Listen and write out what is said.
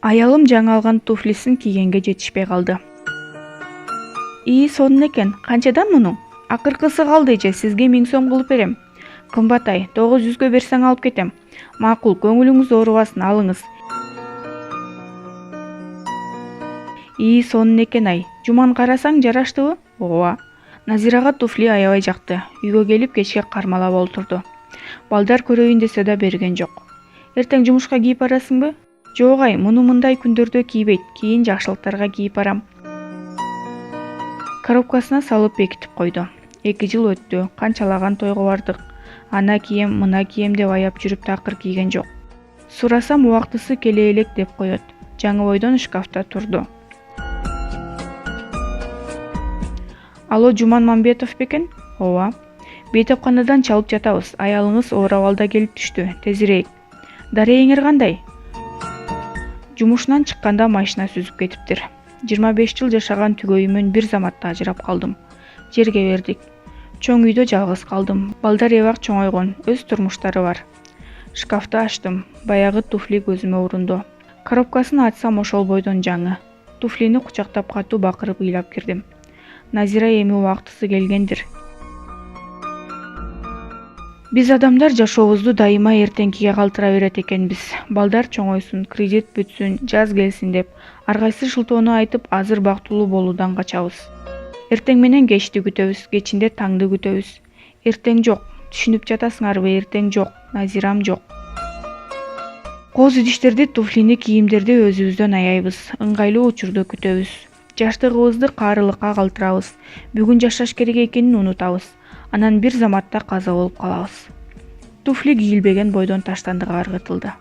Аялым жаңы алган туфлисин кийгенге жетишпей калды. Сонун экен, канчадан мунуң? Акыркысы калды эже, сизге 1000 сом кылып берем. Кымбат 900гө берсең алып кетем. Макул, көңүлүңүз оорубасын, алыңыз. Сонун экен Жуман карасаң жараштыбы? Ооба. Назирага туфли аябай жакты. Үйгө келип кечке кармалап олтурду. Балдар көрөйүн десе да берген жок. Эртең жумушка кийип барасыңбы? Жок муну мындай күндөрдө кийбейт. Кийин жакшылыктарга кийип барам. Коробкасына салып бекитип койду. 2 жыл өттү. Канчалаган тойго бардык. Ана кийем, мына кийем деп аяп жүрүп такыр кийген жок. Сурасам убактысы келе элек деп коет. Жаңы бойдон шкафта турду. Алло, Жуман Мамбетов бекен? Ооба. Бейтепканадан чалып жатабыз. Аялыңыз оор абалда келип түштү. Тезирээк. Дарегиңер кандай? Жумушунан чыкканда машина сүзүп кетиптир. 25 жыл жашаган түгөйүмөн бир заматта ажырап калдым. Жерге бердик. Чоң үйдө жалгыз калдым. Балдар эбак чоңойгон, өз турмуштары бар. Шкафты ачтым. Баягы туфли көзүмө урунду. Коробкасын ачсам ошол бойдон жаңы. Туфлини кучактап катуу бакырып ыйлап кирдим. Назира эми убактысы келгендир. Биз адамдар жашообузду дайыма эртеңкиге калтыра берет экенбиз. Балдар чоңойсун, кредит бүтсүн, жаз келсин деп ар кайсы шылтоону айтып азыр бактылуу болуудан качабыз. Эртең менен кечти күтөбүз, кечинде таңды күтөбүз. Эртең жок. Түшүнүп жатасыңарбы? Эртең жок. Назирам жок. Кооз идиштерди, туфлини, кийимдерди өзүбүздөн аяйбыз. Ыңгайлуу учурду күтөбүз. Жаштыгыбызды каарылыкка калтырабыз. Бүгүн жашаш керек экенин унутабыз. Анан бир заматта каза болуп калабыз. Туфли кийилбеген бойдон таштандыга ыргытылды.